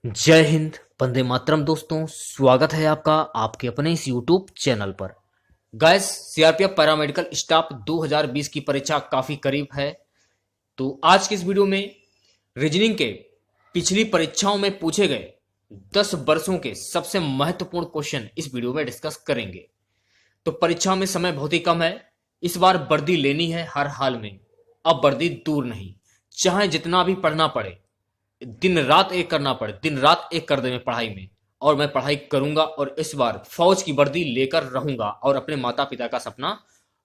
जय हिंद, वंदे मातरम। दोस्तों, स्वागत है आपका आपके अपने इस यूट्यूब चैनल पर। गाइस, सीआरपीएफ पैरामेडिकल स्टाफ 2020 की परीक्षा काफी करीब है। तो आज की इस वीडियो में रीजनिंग के पिछली परीक्षाओं में पूछे गए 10 वर्षों के सबसे महत्वपूर्ण क्वेश्चन इस वीडियो में डिस्कस करेंगे। तो परीक्षा में समय बहुत ही कम है। इस बार वर्दी लेनी है हर हाल में। अब वर्दी दूर नहीं, चाहे जितना भी पढ़ना पड़े, दिन रात एक करना पड़े, दिन रात एक कर दे मैं पढ़ाई में, और मैं पढ़ाई करूंगा और इस बार फौज की वर्दी लेकर रहूंगा और अपने माता पिता का सपना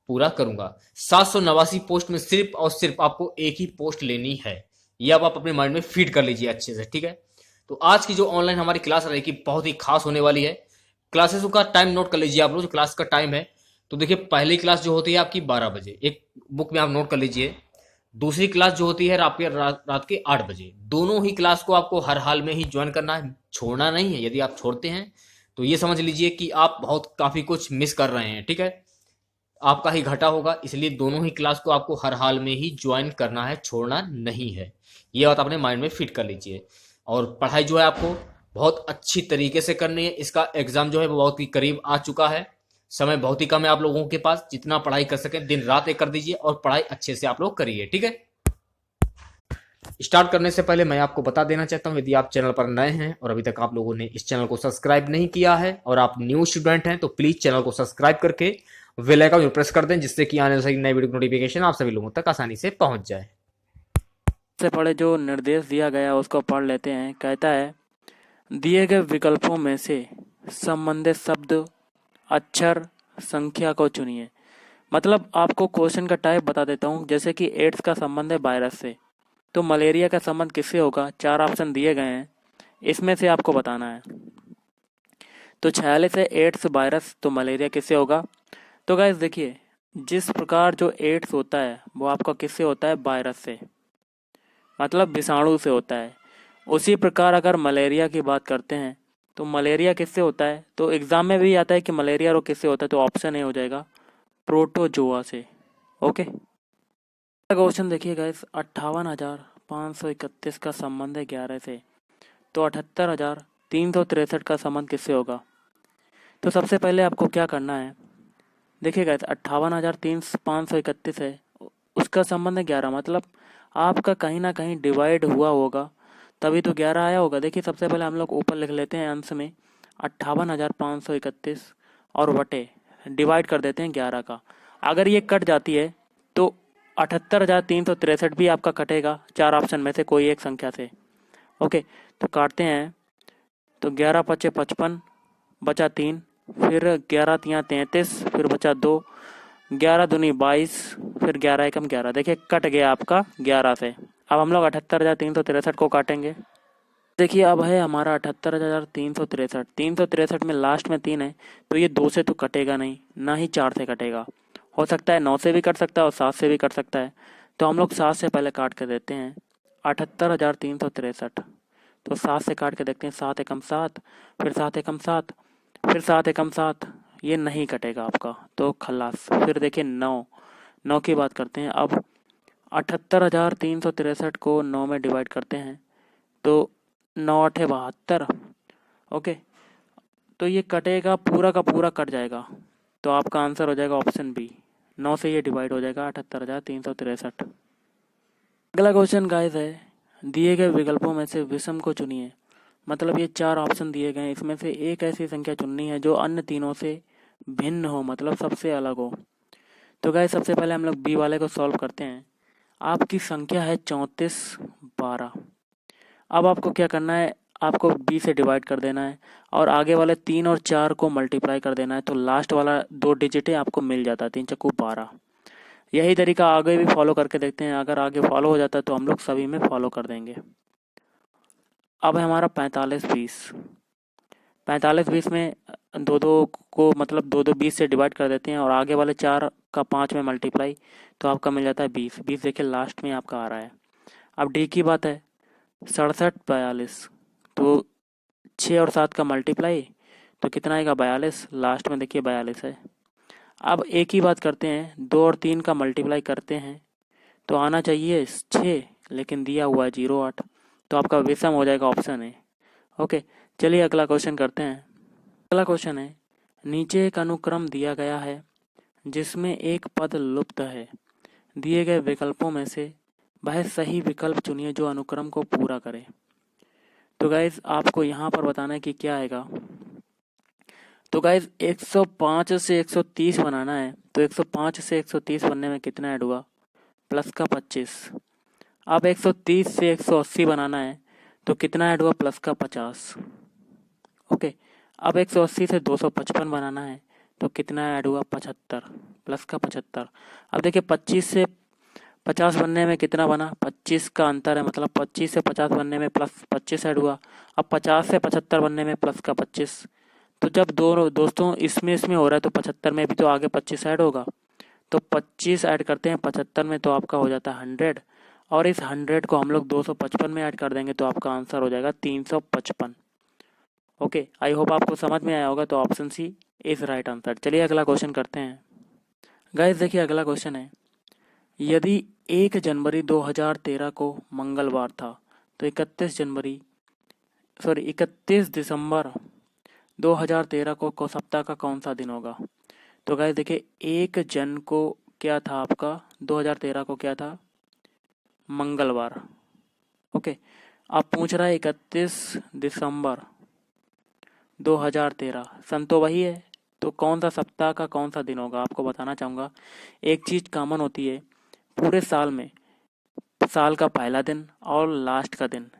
पूरा करूंगा। 789 पोस्ट में सिर्फ और सिर्फ आपको एक ही पोस्ट लेनी है। ये अब आप अपने माइंड में फीड कर लीजिए अच्छे से, ठीक है। तो आज की जो ऑनलाइन हमारी क्लास रहेगी बहुत ही खास होने वाली है। क्लासेस का टाइम नोट कर लीजिए आप लोग, जो क्लास का टाइम है। तो देखिए, पहली क्लास जो होती है आपकी 12 बजे, एक बुक में आप नोट कर लीजिए। दूसरी क्लास जो होती है आपके रात के 8 बजे। दोनों ही क्लास को आपको हर हाल में ही ज्वाइन करना है, छोड़ना नहीं है। यदि आप छोड़ते हैं तो ये समझ लीजिए कि आप बहुत काफी कुछ मिस कर रहे हैं, ठीक है। आपका ही घाटा होगा, इसलिए दोनों ही क्लास को आपको हर हाल में ही ज्वाइन करना है, छोड़ना नहीं है। ये बात अपने माइंड में फिट कर लीजिए। और पढ़ाई जो है आपको बहुत अच्छी तरीके से करनी है। इसका एग्जाम जो है वो बहुत ही करीब आ चुका है। समय बहुत ही कम है आप लोगों के पास। जितना पढ़ाई कर सकें दिन रात एक कर दीजिए और पढ़ाई अच्छे से आप लोग करिए, ठीक है। स्टार्ट करने से पहले मैं आपको बता देना चाहता हूं, यदि आप चैनल पर नए हैं और अभी तक आप लोगों ने इस चैनल को सब्सक्राइब नहीं किया है और आप न्यू स्टूडेंट हैं, तो प्लीज चैनल को सब्सक्राइब करके बेल आइकन प्रेस कर दें, जिससे कि आने वाली नई वीडियो नोटिफिकेशन आप सभी लोगों तक आसानी से पहुंच जाए। से पहले जो निर्देश दिया गया है उसको पढ़ लेते हैं। कहता है, दिए गए विकल्पों में से संबंधित शब्द, अक्षर, संख्या को चुनिए। मतलब आपको क्वेश्चन का टाइप बता देता हूँ। जैसे कि एड्स का संबंध है वायरस से, तो मलेरिया का संबंध किससे होगा? 4 ऑप्शन दिए गए हैं, इसमें से आपको बताना है। तो 46 है एड्स वायरस, तो मलेरिया किससे होगा? तो गाइस देखिए, जिस प्रकार जो एड्स होता है वो आपका किससे होता है? वायरस से, मतलब विषाणु से होता है। उसी प्रकार अगर मलेरिया की बात करते हैं तो मलेरिया किससे होता है? तो एग्जाम में भी आता है कि मलेरिया रोग किससे होता है, तो ऑप्शन ए हो जाएगा, प्रोटोजोआ से। ओके, क्वेश्चन देखिए गाइस, 58,531 का संबंध है 11 से, तो 78,363 का संबंध किससे होगा? तो सबसे पहले आपको क्या करना है, देखिए गाइस, 58,531 है, उसका संबंध है 11, मतलब आपका कहीं ना कहीं डिवाइड हुआ होगा, तभी तो 11 आया होगा। देखिए, सबसे पहले हम लोग ऊपर लिख लेते हैं अंश में 58,531 और बटे डिवाइड कर देते हैं 11 का। अगर ये कट जाती है तो 78,363 भी आपका कटेगा 4 ऑप्शन में से कोई एक संख्या से। ओके, तो काटते हैं। तो 11 पचे 55, बचा 3, फिर 11 तियाँ 33, फिर बचा 2, 11 दूनी 22, फिर 11 एकम 11। देखिए, कट गया आपका 11 से। अब हम लोग 78,363 को काटेंगे। देखिए, अब है हमारा 78,363। 363 में लास्ट में 3 है, तो ये 2 से तो कटेगा नहीं, ना ही 4 से कटेगा। हो सकता है 9 से भी कट सकता है और 7 से भी कट सकता है, तो हम लोग 7 से पहले काट के देते हैं 78,363। तो 7 से काट के देखते हैं, 7 एकम 7, फिर 7 एकम 7, फिर 7 एकम 7, ये नहीं कटेगा आपका, तो खल्लास। फिर देखिए 9 की बात करते हैं। अब 78,363 को 9 में डिवाइड करते हैं, तो 9 8 72। ओके, तो ये कटेगा, पूरा का पूरा कट जाएगा, तो आपका आंसर हो जाएगा ऑप्शन बी। 9 से ये डिवाइड हो जाएगा 78,363। अगला क्वेश्चन गाइस है, दिए गए विकल्पों में से विषम को चुनिए। मतलब ये 4 ऑप्शन दिए गए हैं, इसमें से एक ऐसी संख्या चुननी है जो अन्य तीनों से भिन्न हो, मतलब सबसे अलग हो। तो गाइस, सबसे पहले हम लोग बी वाले को सॉल्व करते हैं। आपकी संख्या है 34 12। अब आपको क्या करना है, आपको बी से डिवाइड कर देना है और आगे वाले 3 और 4 को मल्टीप्लाई कर देना है, तो लास्ट वाला 2 डिजिट आपको मिल जाता है, 3 चक्कू 12। यही तरीका आगे भी फॉलो करके देखते हैं। अगर आगे फॉलो हो जाता है तो हम लोग सभी में फॉलो कर देंगे। अब है हमारा 45 20। 45 20 में दो दो को, मतलब दो दो 20 से डिवाइड कर देते हैं और आगे वाले 4 का 5 में मल्टीप्लाई, तो आपका मिल जाता है 20। 20 देखिए लास्ट में आपका आ रहा है। अब डी की बात है, 67 42, तो 6 और 7 का मल्टीप्लाई, तो कितना आएगा 42, लास्ट में देखिए 42 है। अब एक ही बात करते हैं, 2 और 3 का मल्टीप्लाई करते हैं तो आना चाहिए 6, लेकिन दिया हुआ है 08, तो आपका विषम हो जाएगा ऑप्शन है। ओके, चलिए अगला क्वेश्चन करते हैं। अगला क्वेश्चन है, नीचे एक अनुक्रम दिया गया है जिसमें एक पद लुप्त है। दिए गए विकल्पों में से वह सही विकल्प चुनिए जो अनुक्रम को पूरा करे। तो गाइज आपको यहाँ पर बताना है कि क्या आएगा। तो गाइज 105 से 130 बनाना है, तो 105 से 130 बनने में कितना ऐड हुआ, प्लस का 25। अब 130 से 180 बनाना है, तो कितना ऐड हुआ, प्लस का 50। ओके, अब 180 से 255 बनाना है, तो कितना ऐड हुआ, 75, प्लस का 75। अब देखिए 25 से 50 बनने में कितना बना, 25 का अंतर है, मतलब 25 से 50 बनने में प्लस 25 ऐड हुआ। अब 50 से 75 बनने में प्लस का 25। तो जब दो दोस्तों इसमें हो रहा है तो 75 में भी तो आगे 25 ऐड होगा। तो 25 ऐड करते हैं 75 में, तो आपका हो जाता है 100, और इस 100 को हम लोग 255 में ऐड कर देंगे, तो आपका आंसर हो जाएगा 355। ओके, आई होप आपको समझ में आया होगा। तो option C is right answer. चलिए अगला क्वेश्चन करते हैं। गाइस देखिए अगला क्वेश्चन है, यदि 1 जनवरी 2013 को मंगलवार था तो 31 दिसंबर 2013 को सप्ताह का कौन सा दिन होगा। तो गाइस देखिए 1 जन को क्या था आपका, 2013 को क्या था, मंगलवार। ओके, अब पूछ रहा है 31 दिसंबर 2013, सन तो वही है, तो कौन सा सप्ताह का कौन सा दिन होगा। आपको बताना चाहूँगा, एक चीज़ कॉमन होती है पूरे साल में, साल का पहला दिन और लास्ट का दिन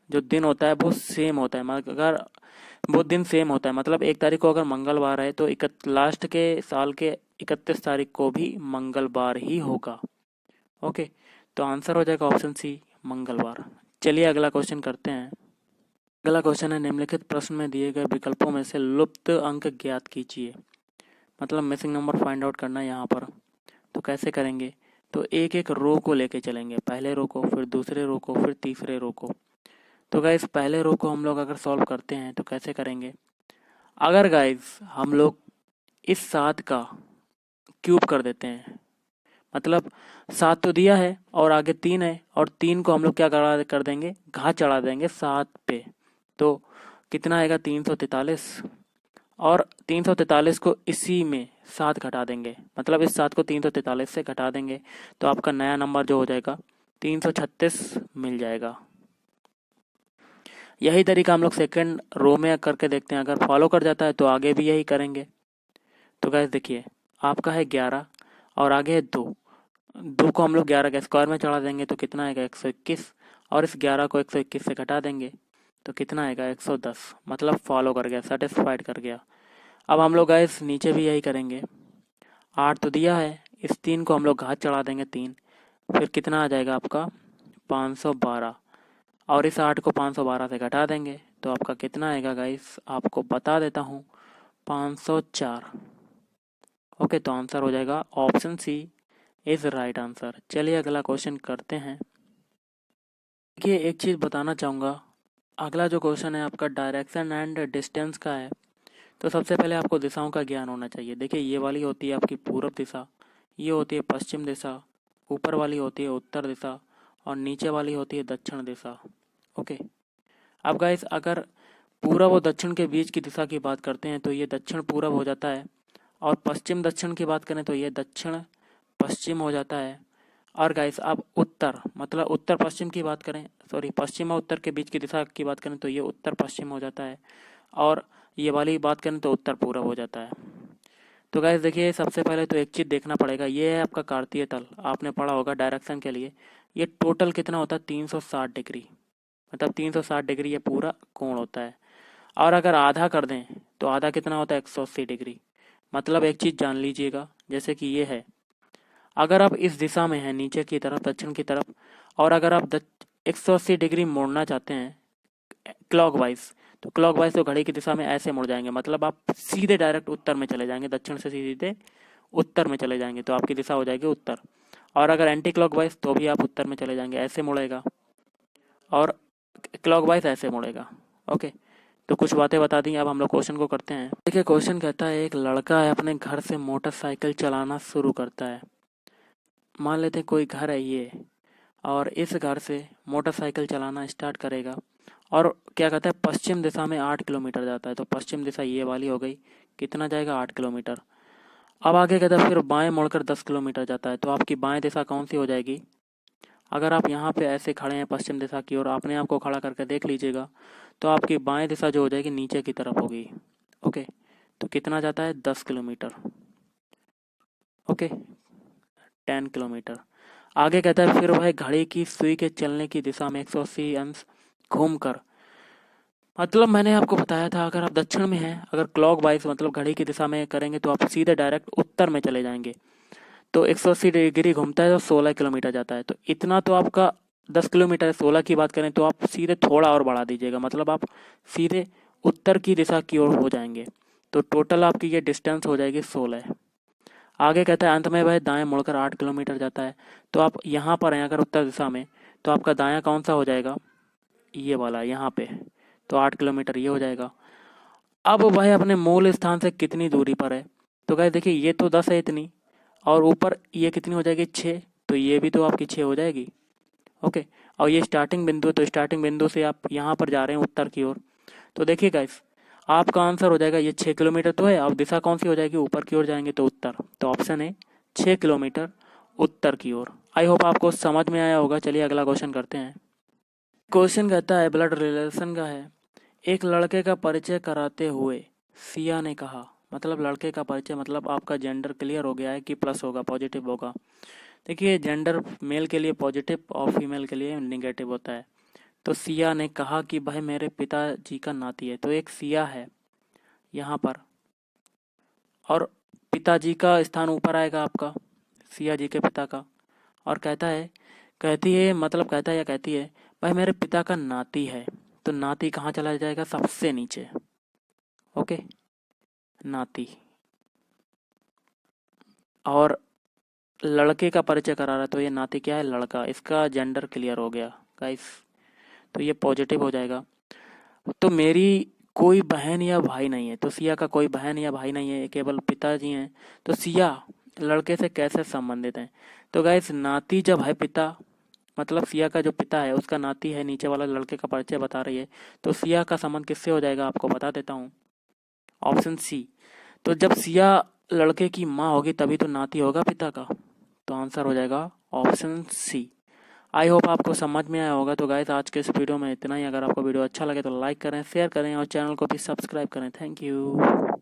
जो दिन होता है वो सेम होता है। अगर वो दिन सेम होता है, मतलब 1 तारीख को अगर मंगलवार है तो लास्ट के साल के 31 तारीख को भी मंगलवार ही होगा। ओके, तो आंसर हो जाएगा ऑप्शन सी, मंगलवार। चलिए अगला क्वेश्चन करते हैं। अगला क्वेश्चन है, निम्नलिखित प्रश्न में दिए गए विकल्पों में से लुप्त अंक ज्ञात कीजिए। मतलब मिसिंग नंबर फाइंड आउट करना है यहाँ पर। तो कैसे करेंगे, तो एक एक रो को लेके चलेंगे, पहले रो को, फिर दूसरे रो को, फिर तीसरे रो को। तो गाइस पहले रो को हम लोग अगर सॉल्व करते हैं तो कैसे करेंगे, अगर गाइस हम लोग इस 7 का क्यूब कर देते हैं, मतलब 7 तो दिया है और आगे 3 है, और 3 को हम लोग क्या कर देंगे, घात चढ़ा देंगे 7 पे। तो कितना आएगा, 343, और 343 को इसी में 7 घटा देंगे, मतलब इस 7 को 343 से घटा देंगे, तो आपका नया नंबर जो हो जाएगा 336 मिल जाएगा। यही तरीका हम लोग सेकंड रो में करके देखते हैं, अगर फॉलो कर जाता है तो आगे भी यही करेंगे। तो गैस देखिए आपका है 11 और आगे है 2 को हम लोग 11 के स्क्वायर में चढ़ा देंगे, तो कितना आएगा 121, और इस 11 को 121 से घटा देंगे, तो कितना आएगा 110, मतलब फॉलो कर गया, सेटिस्फाइड कर गया। अब हम लोग गैस नीचे भी यही करेंगे, 8 तो दिया है, इस 3 को हम लोग घात चढ़ा देंगे 3, फिर कितना आ जाएगा आपका 512, और इस 8 को 512 से घटा देंगे, तो आपका कितना आएगा गाइस, आपको बता देता हूँ, 504। ओके, तो आंसर हो जाएगा option C is right answer. चलिए अगला क्वेश्चन करते हैं। देखिए एक चीज़ बताना चाहूँगा, अगला जो क्वेश्चन है आपका डायरेक्शन एंड डिस्टेंस का है। तो सबसे पहले आपको दिशाओं का ज्ञान होना चाहिए। देखिए ये वाली होती है आपकी पूर्व दिशा, ये होती है पश्चिम दिशा, ऊपर वाली होती है उत्तर दिशा, और नीचे वाली होती है दक्षिण दिशा। ओके, अब गाइस अगर पूर्व और दक्षिण के बीच की दिशा की बात करते हैं तो ये दक्षिण पूर्व हो जाता है, और पश्चिम दक्षिण की बात करें तो ये दक्षिण पश्चिम हो जाता है। और गाइस अब उत्तर, मतलब उत्तर पश्चिम की बात करें, सॉरी पश्चिम और उत्तर के बीच की दिशा की बात करें तो ये उत्तर पश्चिम हो जाता है, और ये वाली बात करें तो उत्तर पूर्व हो जाता है। तो गाइस देखिए सबसे पहले तो एक चीज़ देखना पड़ेगा, ये है आपका कार्तीय तल, आपने पढ़ा होगा डायरेक्शन के लिए, ये टोटल कितना होता है 360 डिग्री, मतलब 360 डिग्री ये पूरा कोण होता है। और अगर आधा कर दें तो आधा कितना होता है 180 डिग्री। मतलब एक चीज़ जान लीजिएगा, जैसे कि ये है, अगर आप इस दिशा में हैं नीचे की तरफ दक्षिण की तरफ, और अगर आप 180 डिग्री मोड़ना चाहते हैं क्लॉकवाइज, तो क्लॉकवाइज तो घड़ी की दिशा में ऐसे मुड़ जाएंगे, मतलब आप सीधे डायरेक्ट उत्तर में चले जाएंगे, दक्षिण से सीधे उत्तर में चले जाएंगे, तो आपकी दिशा हो जाएगी उत्तर। और अगर एंटी क्लॉकवाइज तो भी आप उत्तर में चले जाएंगे, ऐसे मुड़ेगा, और क्लॉकवाइज ऐसे मुड़ेगा। ओके, तो कुछ बातें बता दी, अब हम लोग क्वेश्चन को करते हैं। देखिए क्वेश्चन कहता है, एक लड़का है अपने घर से मोटरसाइकिल चलाना शुरू करता है। मान लेते हैं कोई घर है ये, और इस घर से मोटरसाइकिल चलाना स्टार्ट करेगा, और क्या कहता है पश्चिम दिशा में 8 किलोमीटर जाता है। तो पश्चिम दिशा ये वाली हो गई, कितना जाएगा 8 किलोमीटर। अब आगे कहता है फिर बाएं मुड़कर 10 किलोमीटर जाता है। तो आपकी बाएं दिशा कौन सी हो जाएगी? अगर आप यहाँ पे ऐसे खड़े हैं पश्चिम दिशा की ओर, अपने आप को खड़ा करके देख लीजिएगा, तो आपकी बाएं दिशा जो हो जाएगी नीचे की तरफ होगी। ओके, तो कितना जाता है 10 किलोमीटर। Okay, 10 kilometre. आगे कहता है फिर वह घड़ी की सुई के चलने की दिशा में 180 अंश घूमकर, मतलब मैंने आपको बताया था अगर आप दक्षिण में हैं, अगर क्लॉक वाइज मतलब घड़ी की दिशा में करेंगे तो आप सीधे डायरेक्ट उत्तर में चले जाएंगे। तो 180 डिग्री घूमता है तो 16 किलोमीटर जाता है। तो इतना तो आपका 10 किलोमीटर है। 16 की बात करें तो आप सीधे थोड़ा और बढ़ा दीजिएगा, मतलब आप सीधे उत्तर की दिशा की ओर हो जाएंगे। तो टोटल आपकी ये डिस्टेंस हो जाएगी 16। आगे कहता है अंत में वह दाएं मुड़कर 8 किलोमीटर जाता है। तो आप यहाँ पर हैं अगर उत्तर दिशा में, तो आपका दायां कौन सा हो जाएगा? ये वाला यहाँ पे। तो 8 किलोमीटर ये हो जाएगा। अब वह अपने मूल स्थान से कितनी दूरी पर है? तो गाइस देखिए ये तो 10 है इतनी, और ऊपर ये कितनी हो जाएगी 6, तो ये भी तो आपकी 6 हो जाएगी। ओके, और ये स्टार्टिंग बिंदु है, तो स्टार्टिंग बिंदु से आप यहाँ पर जा रहे हैं उत्तर की ओर। तो देखिए गाइस आपका आंसर हो जाएगा ये 6 किलोमीटर तो है। अब दिशा कौन सी हो जाएगी? ऊपर की ओर जाएंगे तो उत्तर। तो ऑप्शन है 6 किलोमीटर उत्तर की ओर। आई होप आपको समझ में आया होगा। चलिए अगला क्वेश्चन करते हैं। क्वेश्चन कहता है ब्लड रिलेशन का है। एक लड़के का परिचय कराते हुए सिया ने कहा, मतलब लड़के का परिचय मतलब आपका जेंडर क्लियर हो गया है कि प्लस होगा, पॉजिटिव होगा। देखिए जेंडर मेल के लिए पॉजिटिव और फीमेल के लिए निगेटिव होता है। तो सिया ने कहा कि भाई मेरे पिताजी का नाती है। तो एक सिया है यहाँ पर, और पिताजी का स्थान ऊपर आएगा आपका, सिया जी के पिता का। और कहता है, कहती है मतलब कहता है या कहती है भाई मेरे पिता का नाती है। तो नाती कहाँ चला जाएगा? सबसे नीचे। ओके, नाती। और लड़के का परिचय करा रहा है तो ये नाती क्या है? लड़का। इसका जेंडर क्लियर हो गया गाइस, तो ये पॉजिटिव हो जाएगा। तो मेरी कोई बहन या भाई नहीं है। तो सिया का कोई बहन या भाई नहीं है, केवल पिताजी हैं। तो सिया लड़के से कैसे संबंधित हैं? तो गाइस नाती जब है पिता, मतलब सिया का जो पिता है उसका नाती है, नीचे वाला लड़के का परिचय बता रही है। तो सिया का संबंध किससे हो जाएगा आपको बता देता हूँ, ऑप्शन सी। तो जब सिया लड़के की माँ होगी तभी तो नाती होगा पिता का। तो आंसर हो जाएगा ऑप्शन सी। आई होप आपको समझ में आया होगा। तो गाइस आज के इस वीडियो में इतना ही। अगर आपको वीडियो अच्छा लगे तो लाइक करें, शेयर करें और चैनल को भी सब्सक्राइब करें। Thank you.